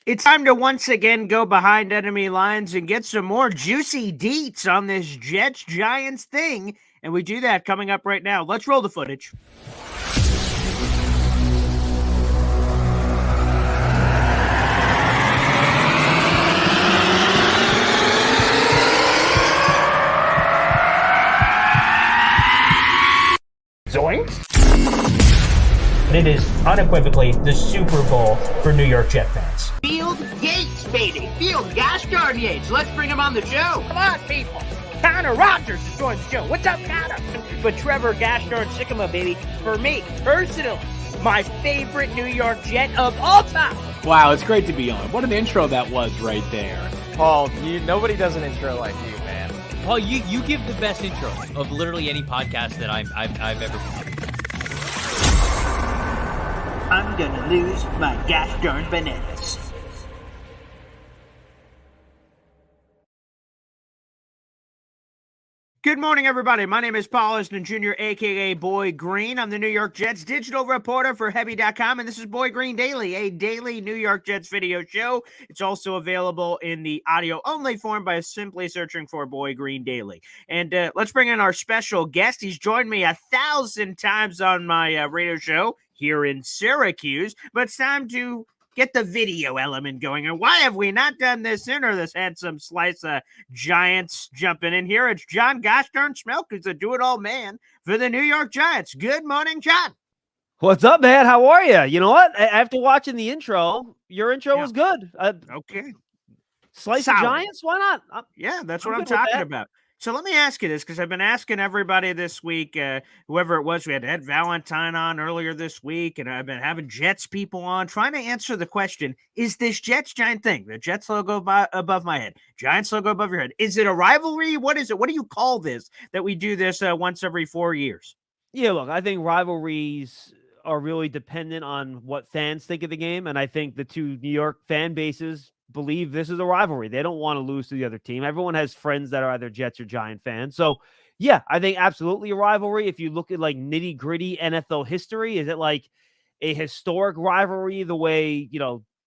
It's time to once again go behind enemy lines and get some more juicy deets on this Jets Giants thing. And we do that coming up right now. Let's roll the footage. Zoinks! It is unequivocally the Super Bowl for New York Jet fans. Field Yates, baby. Field Gosh darn Yates. Let's bring him on the show. Come on, people. Connor Rogers is joining the show. What's up, Connor? But Trevor Gosh darn Sycamore, baby, for me, personally, my favorite New York Jet of all time. Wow, it's great to be on. What an intro that was right there. Paul, nobody does an intro like you, man. Paul, you give the best intro of literally any podcast that I've ever done. I'm gonna lose my gosh darn bananas. Good morning, everybody. My name is Paul Eston Jr., a.k.a. Boy Green. I'm the New York Jets digital reporter for Heavy.com, and this is Boy Green Daily, a daily New York Jets video show. It's also available in the audio-only form by simply searching for Boy Green Daily. And let's bring in our special guest. He's joined me 1,000 times on my radio show here in Syracuse, but it's time to get the video element going. And why have we not done this sooner? This handsome slice of Giants jumping in here. It's John Goshdarn Schmelk, who's a do-it-all man for the New York Giants. Good morning, John. What's up, man? How are you? You know what? After watching the intro, your intro was good. Okay. Slice of Giants? Why not? Yeah, that's what I'm talking about. So let me ask you this, because I've been asking everybody this week, whoever it was. We had Ed Valentine on earlier this week, and I've been having Jets people on, trying to answer the question, is this Jets Giant thing, the Jets logo above my head, Giants logo above your head, is it a rivalry? What is it? What do you call this, that we do this once every 4 years? Yeah, look, I think rivalries are really dependent on what fans think of the game, and I think the two New York fan bases believe this is a rivalry. They don't want to lose to the other team. Everyone has friends that are either Jets or Giant fans. So, yeah, I think absolutely a rivalry. If you look at like nitty gritty NFL history, is it like a historic rivalry the way,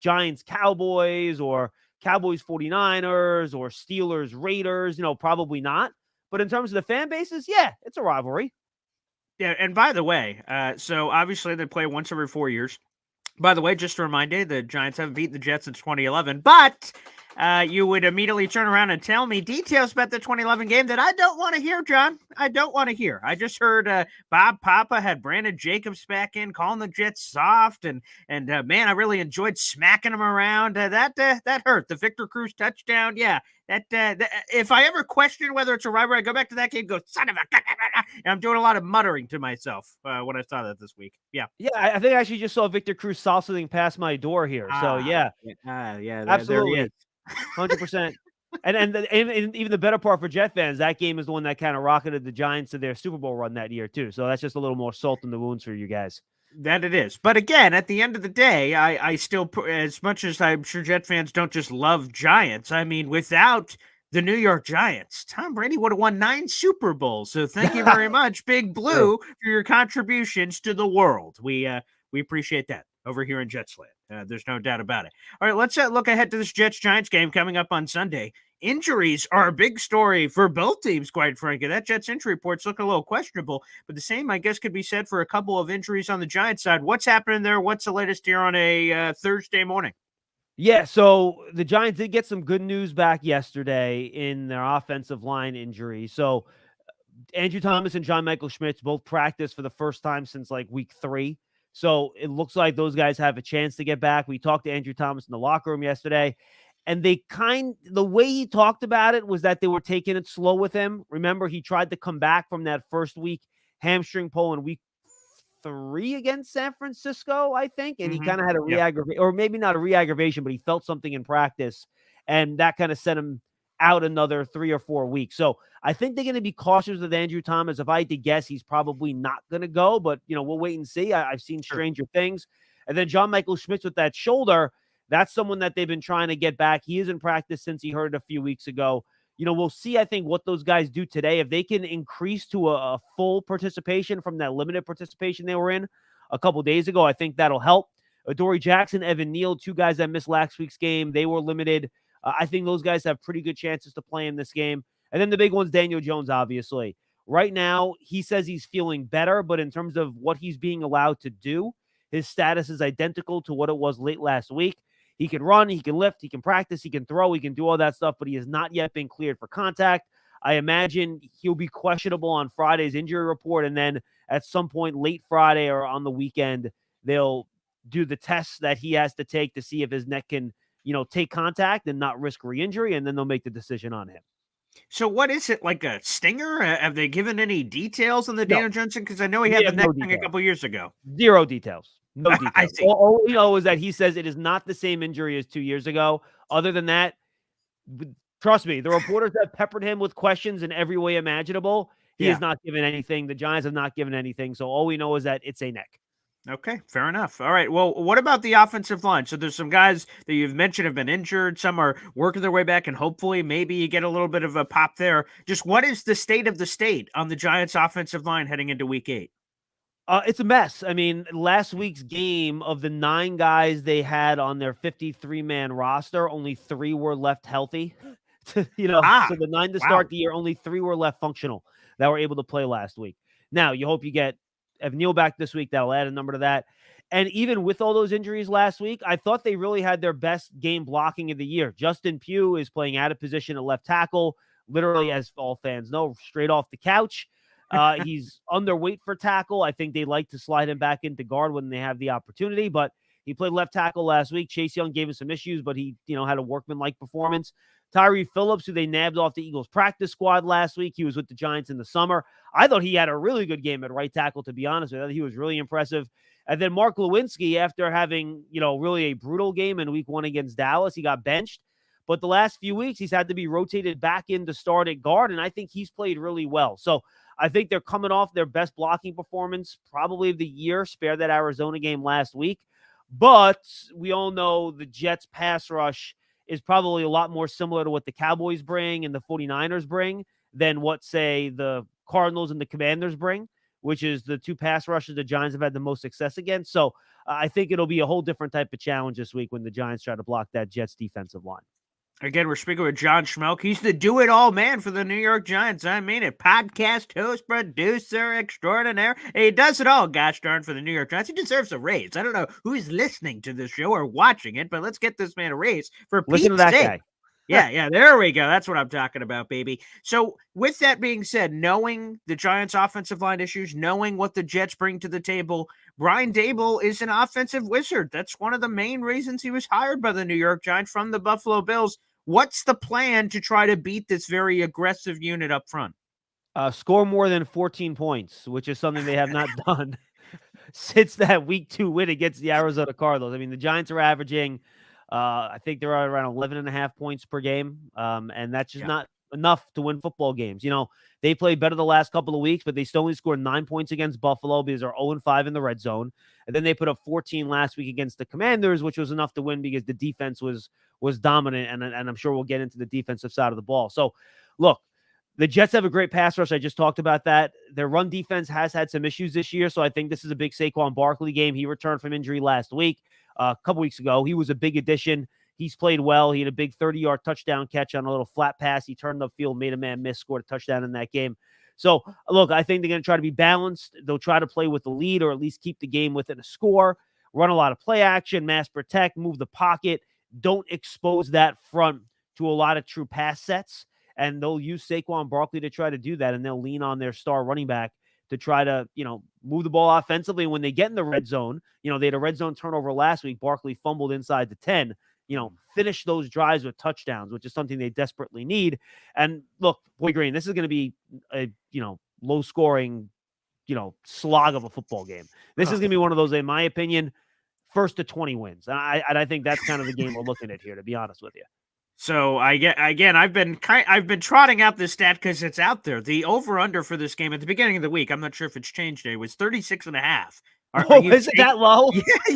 Giants Cowboys or Cowboys 49ers or Steelers Raiders? Probably not. But in terms of the fan bases, yeah, it's a rivalry. Yeah, and by the way, so obviously they play once every 4 years. By the way, just to remind you, the Giants haven't beaten the Jets since 2011, but you would immediately turn around and tell me details about the 2011 game that I don't want to hear, John. I don't want to hear. I just heard Bob Papa had Brandon Jacobs back in, calling the Jets soft, and man, I really enjoyed smacking them around. That hurt. The Victor Cruz touchdown, yeah. That if I ever question whether it's a rivalry, I go back to that game and go, son of a... And I'm doing a lot of muttering to myself when I saw that this week. Yeah. Yeah, I think I actually just saw Victor Cruz salsaing past my door here. So, yeah. Yeah, absolutely. 100%. And even the better part for Jet fans, that game is the one that kind of rocketed the Giants to their Super Bowl run that year, too. So that's just a little more salt in the wounds for you guys. That it is. But again, at the end of the day, I still, as much as I'm sure Jet fans don't just love Giants, I mean, without the New York Giants, Tom Brady would have won 9 Super Bowls. So thank you very much, Big Blue, for your contributions to the world. We appreciate that over here in Jetsland. There's no doubt about it. All right, let's look ahead to this Jets-Giants game coming up on Sunday. Injuries are a big story for both teams, quite frankly. That Jets injury report's looking a little questionable, but the same, I guess, could be said for a couple of injuries on the Giants side. What's happening there? What's the latest here on a Thursday morning? Yeah, so the Giants did get some good news back yesterday in their offensive line injury. So Andrew Thomas and John Michael Schmitz both practiced for the first time since like week 3. So it looks like those guys have a chance to get back. We talked to Andrew Thomas in the locker room yesterday, and the way he talked about it was that they were taking it slow with him. Remember, he tried to come back from that first week hamstring pull in week 3 against San Francisco, I think. And he kind of had a re-aggravation, or maybe not a re-aggravation, but he felt something in practice, and that kind of sent him out another 3 or 4 weeks. So I think they're going to be cautious with Andrew Thomas. If I had to guess, he's probably not going to go, but we'll wait and see. I've seen stranger things. And then John Michael Schmitz with that shoulder, that's someone that they've been trying to get back. He is in practice since he hurt it a few weeks ago. We'll see, I think, what those guys do today. If they can increase to a full participation from that limited participation they were in a couple days ago, I think that'll help. Adoree Jackson, Evan Neal, two guys that missed last week's game. They were limited. I think those guys have pretty good chances to play in this game. And then the big one's Daniel Jones, obviously. Right now, he says he's feeling better, but in terms of what he's being allowed to do, his status is identical to what it was late last week. He can run, he can lift, he can practice, he can throw, he can do all that stuff, but he has not yet been cleared for contact. I imagine he'll be questionable on Friday's injury report, and then at some point late Friday or on the weekend, they'll do the tests that he has to take to see if his neck can, take contact and not risk re-injury, and then they'll make the decision on him. So what is it, like a stinger? Have they given any details on the No. Daniel Johnson? Because I know he had the neck thing a couple years ago. Zero details. No details. I see. All we know is that he says it is not the same injury as 2 years ago. Other than that, trust me, the reporters have peppered him with questions in every way imaginable. He has not given anything. The Giants have not given anything. So all we know is that it's a neck. Okay, fair enough. All right. Well, what about the offensive line? So there's some guys that you've mentioned have been injured. Some are working their way back, and hopefully maybe you get a little bit of a pop there. Just what is the state of the state on the Giants offensive line heading into week 8? It's a mess. I mean, last week's game, of the 9 guys they had on their 53-man roster, only 3 were left healthy. So the 9 to start the year, only 3 were left functional that were able to play last week. Now, you hope you get Evan Neal back this week. That'll add a number to that. And even with all those injuries last week, I thought they really had their best game blocking of the year. Justin Pugh is playing out of position at left tackle, literally, as all fans know, straight off the couch. He's underweight for tackle. I think they like to slide him back into guard when they have the opportunity, but he played left tackle last week. Chase Young gave him some issues, but he, had a workman-like performance. Tyree Phillips, who they nabbed off the Eagles practice squad last week. He was with the Giants in the summer. I thought he had a really good game at right tackle, to be honest with you. He was really impressive. And then Mark Lewinsky, after having, really a brutal game in week 1 against Dallas, he got benched. But the last few weeks, he's had to be rotated back in to start at guard, and I think he's played really well. So I think they're coming off their best blocking performance probably of the year, spare that Arizona game last week. But we all know the Jets' pass rush is probably a lot more similar to what the Cowboys bring and the 49ers bring than what, say, the Cardinals and the Commanders bring, which is the 2 pass rushes the Giants have had the most success against. So I think it'll be a whole different type of challenge this week when the Giants try to block that Jets defensive line. Again, we're speaking with John Schmelk. He's the do-it-all man for the New York Giants. I mean it. Podcast host, producer extraordinaire. He does it all, gosh darn, for the New York Giants. He deserves a raise. I don't know who's listening to this show or watching it, but let's get this man a raise for Pete's Listen to that sake. guy. Yeah, there we go. That's what I'm talking about, baby. So with that being said, knowing the Giants' offensive line issues, knowing what the Jets bring to the table, Brian Daboll is an offensive wizard. That's one of the main reasons he was hired by the New York Giants from the Buffalo Bills. What's the plan to try to beat this very aggressive unit up front? Score more than 14 points, which is something they have not done since that week 2 win against the Arizona Cardinals. I mean, the Giants are averaging, I think they're around 11.5 points per game. And that's just not enough to win football games. They played better the last couple of weeks, but they still only scored 9 points against Buffalo because they're 0-5 in the red zone. And then they put up 14 last week against the Commanders, which was enough to win because the defense was dominant. And I'm sure we'll get into the defensive side of the ball. So look, the Jets have a great pass rush. I just talked about that. Their run defense has had some issues this year. So I think this is a big Saquon Barkley game. He returned from injury last week, a couple weeks ago. He was a big addition. He's played well. He had a big 30-yard touchdown catch on a little flat pass. He turned upfield, made a man miss, scored a touchdown in that game. So, look, I think they're going to try to be balanced. They'll try to play with the lead or at least keep the game within a score, run a lot of play action, mass protect, move the pocket. Don't expose that front to a lot of true pass sets. And they'll use Saquon Barkley to try to do that, and they'll lean on their star running back to try to, move the ball offensively. When they get in the red zone, they had a red zone turnover last week. Barkley fumbled inside the 10. Finish those drives with touchdowns, which is something they desperately need. And look, Boy Green, this is going to be a, low scoring, slog of a football game. This is going to be one of those, in my opinion, 1st to 20 wins. And I think that's kind of the game we're looking at here, to be honest with you. So I've been trotting out this stat because it's out there. The over/under for this game at the beginning of the week, I'm not sure if it's changed today, was 36.5. Is it that low?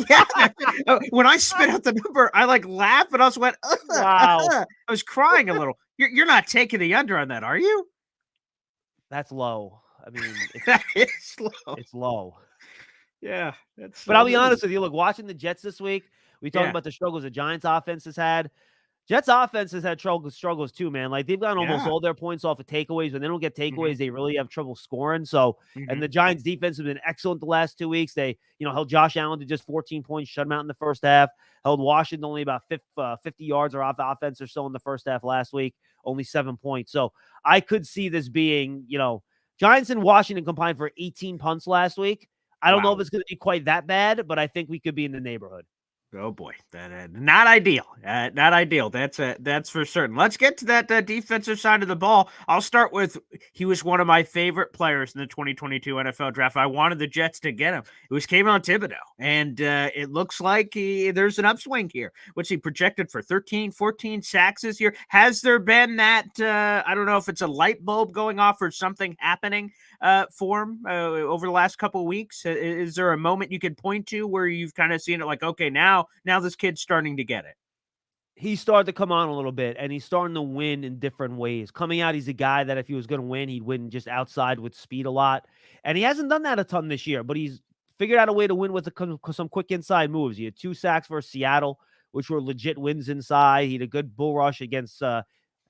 Yeah. When I spit out the number, I laughed, but I also went, wow. I was crying a little. You're not taking the under on that, are you? That's low. I mean, that is low. It's low. Yeah, that's. But I'll be honest with you. Look, watching the Jets this week, we talked Yeah. about the struggles the Giants offense has had. Jets offense has had struggles too, man. Like they've gotten almost Yeah. all their points off of takeaways. When they don't get takeaways, Mhm, they really have trouble scoring. So, and mhm. the Giants defense has been excellent the last 2 weeks. They, held Josh Allen to just 14 points, shut him out in the first half. Held Washington only about 50 yards or off the offense or so in the first half last week, only 7 points. So I could see this being, Giants and Washington combined for 18 punts last week. I don't know if Wow. it's going to be quite that bad, but I think we could be in the neighborhood. Oh boy, that not ideal. Not ideal. That's for certain. Let's get to that defensive side of the ball. I'll start with he was one of my favorite players in the 2022 NFL draft. I wanted the Jets to get him. It was Kayvon Thibodeau, and it looks like there's an upswing here. What's he projected for? 13, 14 sacks this year. Has there been that? I don't know if it's a light bulb going off or something happening for him over the last couple of weeks. Is there a moment you could point to where you've kind of seen it like, okay, now this kid's starting to get it? He started to come on a little bit, and he's starting to win in different ways. Coming out, he's a guy that if he was going to win, he'd win just outside with speed a lot. And he hasn't done that a ton this year, but he's figured out a way to win with some quick inside moves. He had 2 sacks for Seattle, which were legit wins inside. He had a good bull rush against, I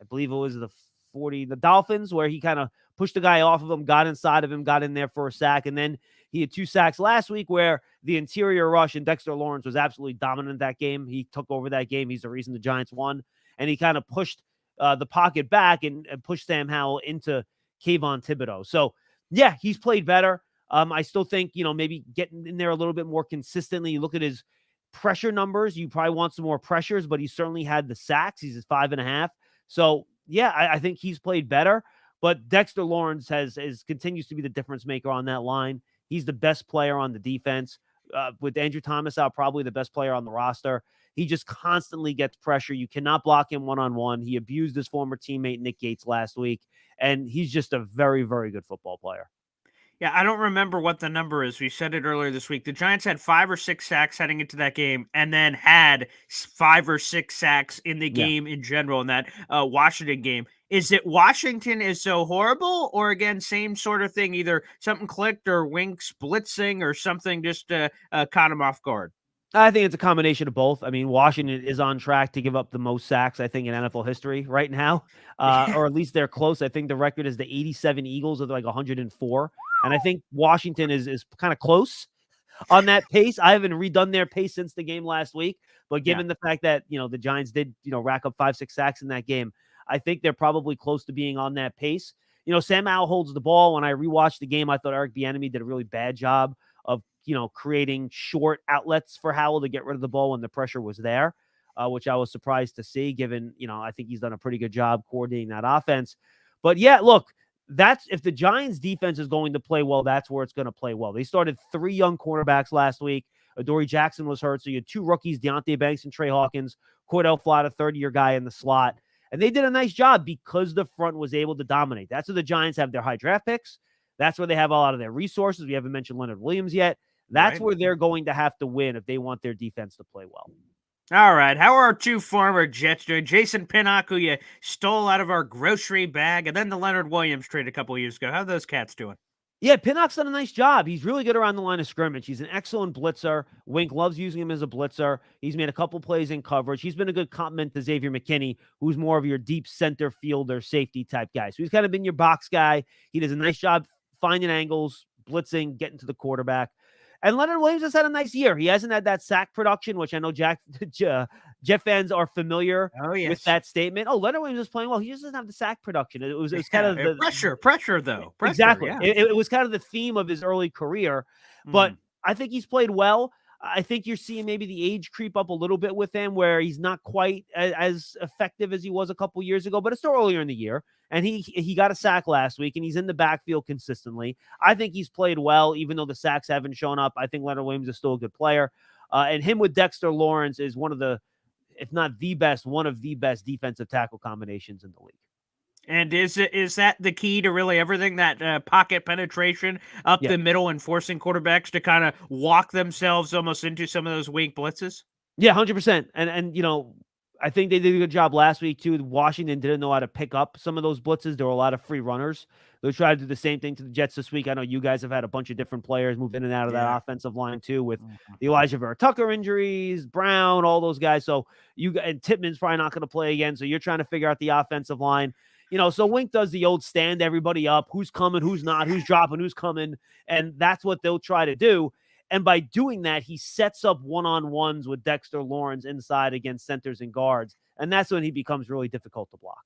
believe it was the Dolphins, where he kind of pushed the guy off of him, got inside of him, got in there for a sack. And then he had 2 sacks last week where the interior rush and Dexter Lawrence was absolutely dominant that game. He took over that game. He's the reason the Giants won. And he kind of pushed the pocket back and pushed Sam Howell into Kayvon Thibodeau. So, yeah, he's played better. I still think, maybe getting in there a little bit more consistently. You look at his pressure numbers. You probably want some more pressures, but he certainly had the sacks. He's at 5.5. So, yeah, I think he's played better. But Dexter Lawrence continues to be the difference maker on that line. He's the best player on the defense. With Andrew Thomas out, probably the best player on the roster. He just constantly gets pressure. You cannot block him one-on-one. He abused his former teammate Nick Gates last week, and he's just a very, very good football player. Yeah, I don't remember what the number is. We said it earlier this week. The Giants had 5 or 6 sacks heading into that game, and then had 5 or 6 sacks in the game in general in that Washington game. Is it Washington is so horrible, or again, same sort of thing? Either something clicked, or Winks blitzing, or something just caught him off guard. I think it's a combination of both. I mean, Washington is on track to give up the most sacks, I think, in NFL history right now, or at least they're close. I think the record is the 87 Eagles with like 104. And I think Washington is kind of close on that pace. I haven't redone their pace since the game last week, but given the fact that, the Giants did, rack up 5-6 sacks in that game, I think they're probably close to being on that pace. Sam Howell holds the ball. When I rewatched the game, I thought Eric Bieniemy did a really bad job of, creating short outlets for Howell to get rid of the ball when the pressure was there, which I was surprised to see, given, I think he's done a pretty good job coordinating that offense. But yeah, look, that's if the Giants defense is going to play well, that's where it's going to play well. They started 3 young cornerbacks last week. Adoree Jackson was hurt. So you had 2 rookies, Deonte Banks and Trey Hawkins, Cordell Flott, a third-year guy in the slot. And they did a nice job because the front was able to dominate. That's where the Giants have their high draft picks. That's where they have a lot of their resources. We haven't mentioned Leonard Williams yet. That's where they're going to have to win if they want their defense to play well. All right. How are our 2 former Jets doing? Jason Pinnock, who you stole out of our grocery bag, and then the Leonard Williams trade a couple of years ago. How are those cats doing? Yeah, Pinnock's done a nice job. He's really good around the line of scrimmage. He's an excellent blitzer. Wink loves using him as a blitzer. He's made a couple plays in coverage. He's been a good complement to Xavier McKinney, who's more of your deep center fielder, safety type guy. So he's kind of been your box guy. He does a nice job finding angles, blitzing, getting to the quarterback. And Leonard Williams has had a nice year. He hasn't had that sack production, which I know Jet fans are familiar with that statement. Oh, Leonard Williams is playing well. He just doesn't have the sack production. It was kind of the pressure though. Pressure, exactly. Yeah. It was kind of the theme of his early career, but I think he's played well. I think you're seeing maybe the age creep up a little bit with him, where he's not quite as effective as he was a couple years ago, but it's still earlier in the year. And he got a sack last week, and he's in the backfield consistently. I think he's played well, even though the sacks haven't shown up. I think Leonard Williams is still a good player. And him with Dexter Lawrence is one of the, if not the best, one of the best defensive tackle combinations in the league. And is that the key to really everything, that pocket penetration up the middle and forcing quarterbacks to kind of walk themselves almost into some of those weak blitzes? Yeah, 100%. And I think they did a good job last week too. Washington didn't know how to pick up some of those blitzes. There were a lot of free runners. They'll try to do the same thing to the Jets this week. I know you guys have had a bunch of different players move in and out of that offensive line too, with the Elijah Vera Tucker injuries, Brown, all those guys. So and Tippmann's probably not going to play again. So you're trying to figure out the offensive line. So Wink does the old stand everybody up, who's coming, who's not, who's dropping, who's coming. And that's what they'll try to do. And by doing that, he sets up one-on-ones with Dexter Lawrence inside against centers and guards. And that's when he becomes really difficult to block.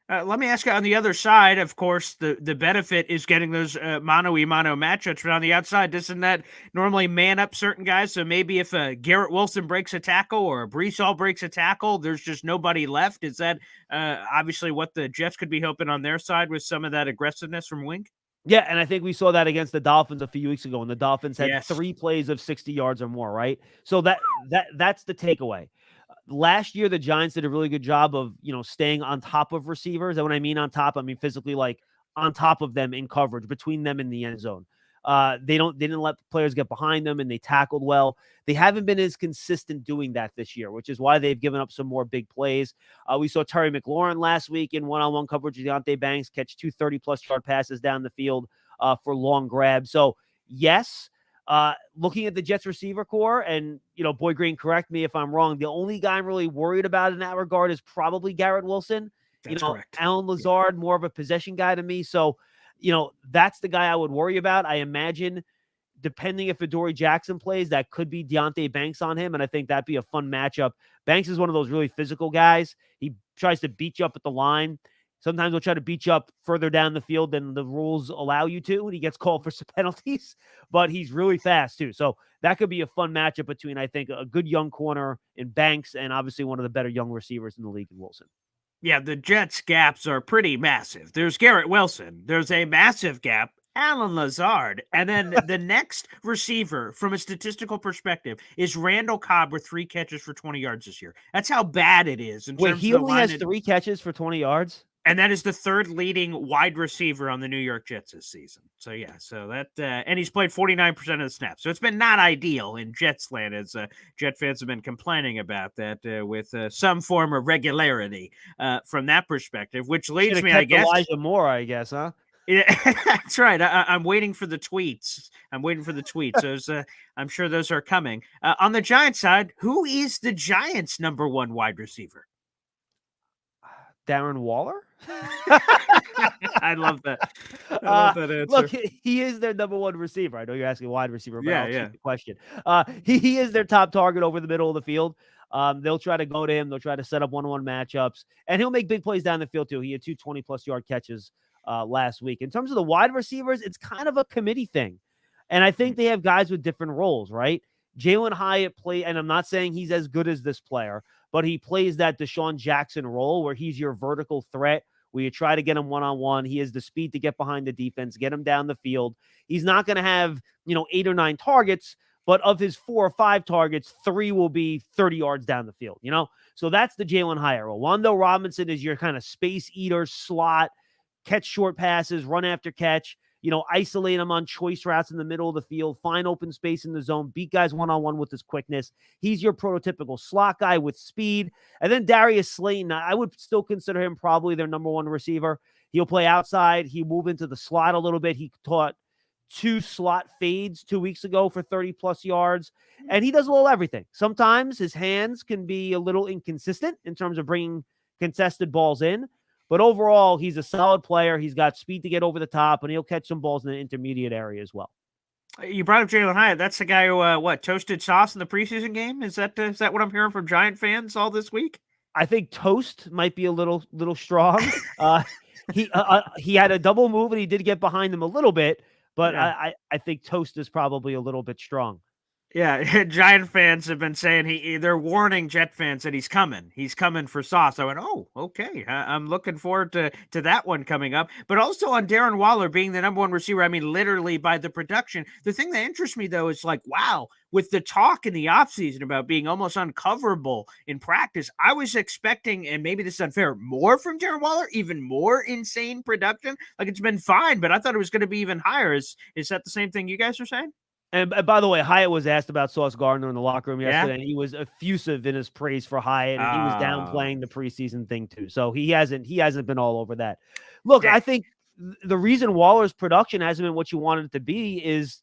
Let me ask you on the other side, of course, the benefit is getting those mano-a-mano matchups. But on the outside, doesn't that normally man up certain guys? So maybe if Garrett Wilson breaks a tackle or a Breece Hall breaks a tackle, there's just nobody left. Is that obviously what the Jets could be hoping on their side with some of that aggressiveness from Wink? Yeah, and I think we saw that against the Dolphins a few weeks ago when the Dolphins had 3 plays of 60 yards or more, right? So that's the takeaway. Last year, the Giants did a really good job of, staying on top of receivers. And when I mean on top, I mean physically, like on top of them in coverage, between them and the end zone. They didn't let players get behind them, and they tackled well. They haven't been as consistent doing that this year, which is why they've given up some more big plays. We saw Terry McLaurin last week in one-on-one coverage with Deonte Banks catch 2 30-plus yard passes down the field for long grabs. So, yes, looking at the Jets receiver core, and, Boy Green, correct me if I'm wrong, the only guy I'm really worried about in that regard is probably Garrett Wilson. That's correct. Alan Lazard, more of a possession guy to me. So, that's the guy I would worry about. I imagine, depending if Adoree Jackson plays, that could be Deonte Banks on him, and I think that'd be a fun matchup. Banks is one of those really physical guys. He tries to beat you up at the line. Sometimes he'll try to beat you up further down the field than the rules allow you to, and he gets called for some penalties, but he's really fast too. So that could be a fun matchup between, I think, a good young corner in Banks and obviously one of the better young receivers in the league in Wilson. Yeah, the Jets' gaps are pretty massive. There's Garrett Wilson. There's a massive gap, Alan Lazard. And then the next receiver, from a statistical perspective, is Randall Cobb with 3 catches for 20 yards this year. That's how bad it is. Wait, he only has 3 catches for 20 yards? And that is the 3rd leading wide receiver on the New York Jets this season. So, and he's played 49% of the snaps. So it's been not ideal in Jets land, as Jet fans have been complaining about that with some form of regularity from that perspective, which leads me, I guess. Elijah Moore, I guess, huh? Yeah, that's right. I'm waiting for the tweets. Those, I'm sure those are coming. On the Giants side, who is the Giants' number 1 wide receiver? Darren Waller? I love that. I love that answer. Look, he is their number 1 receiver. I know you're asking wide receiver, but I'll keep the question. He is their top target over the middle of the field. They'll try to go to him. They'll try to set up one-on-one matchups, and he'll make big plays down the field too. He had 2 20-plus yard catches last week. In terms of the wide receivers, it's kind of a committee thing, and I think they have guys with different roles, right? Jaylen Hyatt and I'm not saying he's as good as this player, but he plays that Deshaun Jackson role where he's your vertical threat, where you try to get him one-on-one. He has the speed to get behind the defense, get him down the field. He's not going to have, 8 or 9 targets, but of his 4 or 5 targets, 3 will be 30 yards down the field, So that's the Jaylen Hyatt role. Wan'Dale Robinson is your kind of space eater, slot, catch short passes, run after catch. Isolate him on choice routes in the middle of the field, find open space in the zone, beat guys one-on-one with his quickness. He's your prototypical slot guy with speed. And then Darius Slayton, I would still consider him probably their number 1 receiver. He'll play outside. He'll move into the slot a little bit. He taught 2 slot fades 2 weeks ago for 30-plus yards, and he does a little everything. Sometimes his hands can be a little inconsistent in terms of bringing contested balls in. But overall, he's a solid player. He's got speed to get over the top, and he'll catch some balls in the intermediate area as well. You brought up Jaylen Hyatt. That's the guy who, toasted sauce in the preseason game? Is that what I'm hearing from Giant fans all this week? I think toast might be a little strong. He had a double move, and he did get behind him a little bit, but I think toast is probably a little bit strong. Yeah, Giant fans have been saying they're warning Jet fans that he's coming. He's coming for sauce. I went, oh, okay. I'm looking forward to that one coming up. But also on Darren Waller being the number 1 receiver, I mean, literally by the production. The thing that interests me, though, is like, wow, with the talk in the offseason about being almost uncoverable in practice, I was expecting, and maybe this is unfair, more from Darren Waller, even more insane production. Like, it's been fine, but I thought it was going to be even higher. Is that the same thing you guys are saying? And by the way, Hyatt was asked about Sauce Gardner in the locker room Yeah? yesterday, and he was effusive in his praise for Hyatt, and he was downplaying the preseason thing too. So he hasn't been all over that. Look, Yeah. I think the reason Waller's production hasn't been what you wanted it to be is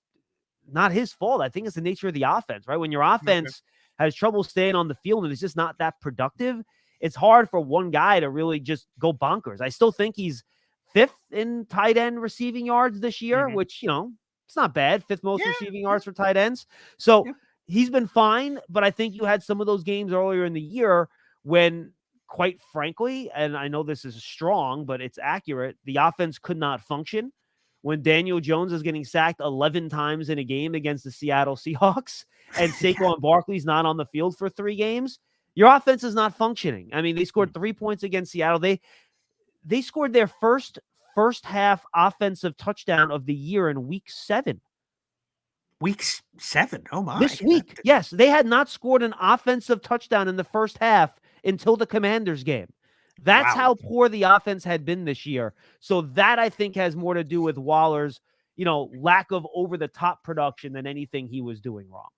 not his fault. I think it's the nature of the offense, right? When your offense has trouble staying on the field and it's just not that productive, it's hard for one guy to really just go bonkers. I still think he's 5th in tight end receiving yards this year, which, it's not bad. 5th most receiving yards for tight ends. So he's been fine, but I think you had some of those games earlier in the year when, quite frankly, and I know this is strong, but it's accurate, the offense could not function. When Daniel Jones is getting sacked 11 times in a game against the Seattle Seahawks and Saquon Barkley's not on the field for 3 games, your offense is not functioning. I mean, they scored 3 points against Seattle. They scored their first half offensive touchdown of the year in week 7. Week 7? Oh, my. This week, yes. They had not scored an offensive touchdown in the first half until the Commanders game. That's how poor the offense had been this year. So that, I think, has more to do with Waller's, lack of over-the-top production than anything he was doing wrong.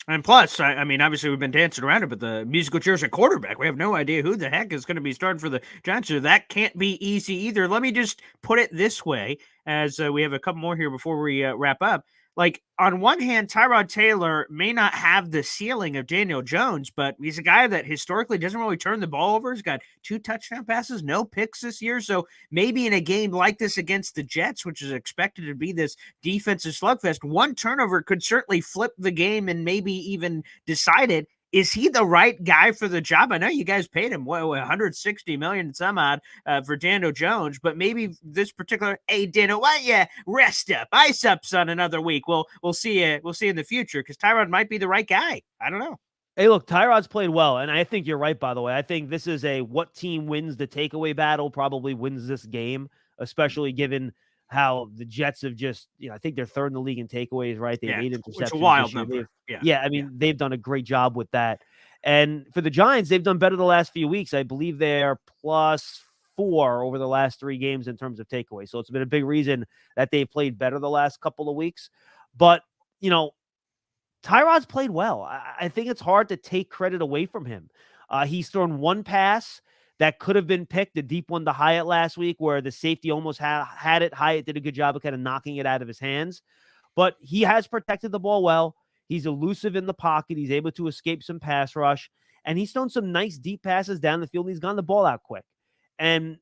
And plus, I mean, obviously we've been dancing around it, but the musical chairs at quarterback, we have no idea who the heck is going to be starting for the Giants. So that can't be easy either. Let me just put it this way, as we have a couple more here before we wrap up. Like, on one hand, Tyrod Taylor may not have the ceiling of Daniel Jones, but he's a guy that historically doesn't really turn the ball over. He's got 2 touchdown passes, no picks this year. So maybe in a game like this against the Jets, which is expected to be this defensive slugfest, 1 turnover could certainly flip the game and maybe even decide it. Is he the right guy for the job? I know you guys paid him $160 million and some odd for Daniel Jones, but maybe this particular, hey Daniel, why don't you rest up, ice up, son, another week? We'll see you. We'll see in the future because Tyrod might be the right guy. I don't know. Hey, look, Tyrod's played well, and I think you're right. By the way, I think this is a what team wins the takeaway battle probably wins this game, especially given how the Jets have just, I think they're 3rd in the league in takeaways, right? They 8 interceptions. It's a wild number. I mean, they've done a great job with that. And for the Giants, they've done better the last few weeks. I believe they're +4 over the last 3 games in terms of takeaways. So it's been a big reason that they've played better the last couple of weeks. But, Tyrod's played well. I think it's hard to take credit away from him. He's thrown 1 pass that could have been picked, the deep one to Hyatt last week, where the safety almost had it. Hyatt did a good job of kind of knocking it out of his hands. But he has protected the ball well. He's elusive in the pocket. He's able to escape some pass rush. And he's thrown some nice deep passes down the field. And he's gotten the ball out quick. And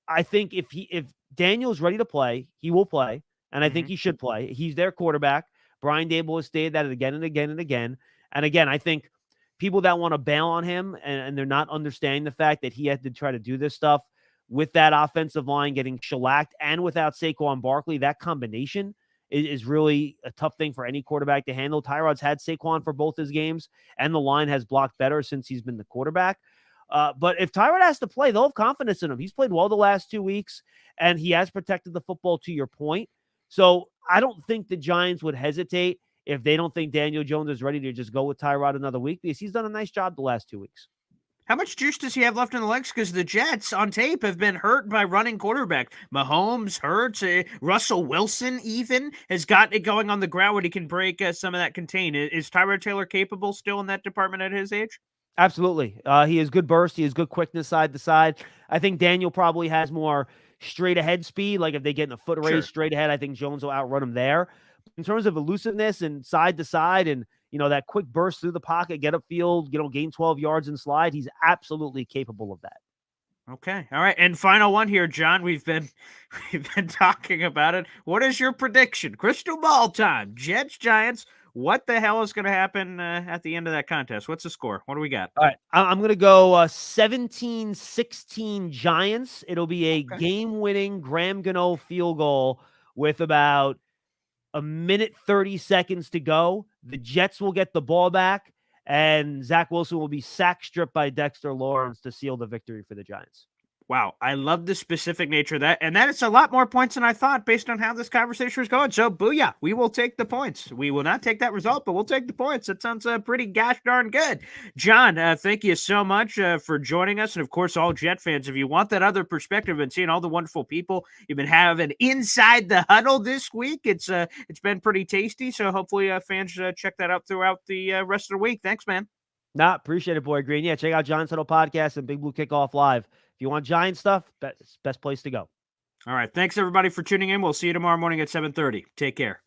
I think if Daniel's ready to play, he will play. And I think he should play. He's their quarterback. Brian Daboll has stated that again and again and again. And again, I think people that want to bail on him and they're not understanding the fact that he had to try to do this stuff with that offensive line getting shellacked and without Saquon Barkley, that combination is really a tough thing for any quarterback to handle. Tyrod's had Saquon for both his games, and the line has blocked better since he's been the quarterback. But if Tyrod has to play, they'll have confidence in him. He's played well the last 2 weeks, and he has protected the football to your point. So I don't think the Giants would hesitate if they don't think Daniel Jones is ready to just go with Tyrod another week, because he's done a nice job the last 2 weeks. How much juice does he have left in the legs? Because the Jets on tape have been hurt by running quarterback. Mahomes hurts. Russell Wilson even has got it going on the ground where he can break some of that contain. Is Tyrod Taylor capable still in that department at his age? Absolutely. He has good burst. He has good quickness side to side. I think Daniel probably has more straight ahead speed. Like if they get in a foot race straight ahead, I think Jones will outrun him there. In terms of elusiveness and side to side and, that quick burst through the pocket, get upfield, gain 12 yards and slide, he's absolutely capable of that. Okay. All right. And final one here, John. We've been talking about it. What is your prediction? Crystal ball time. Jets, Giants. What the hell is going to happen at the end of that contest? What's the score? What do we got? All right. I'm going to go 17-16 Giants. It'll be a game-winning Graham Gano field goal with about a minute 30 seconds to go. The Jets will get the ball back, and Zach Wilson will be sack stripped by Dexter Lawrence to seal the victory for the Giants. Wow, I love the specific nature of that. And that is a lot more points than I thought based on how this conversation was going. So, booyah, we will take the points. We will not take that result, but we'll take the points. That sounds pretty gosh darn good. John, thank you so much for joining us. And of course, all Jet fans, if you want that other perspective and seeing all the wonderful people you've been having inside the huddle this week, it's been pretty tasty. So hopefully fans check that out throughout the rest of the week. Thanks, man. Nah, appreciate it, Boy Green. Yeah, check out Giants Huddle Podcast and Big Blue Kickoff Live. If you want Giant stuff, best place to go. All right. Thanks, everybody, for tuning in. We'll see you tomorrow morning at 7:30. Take care.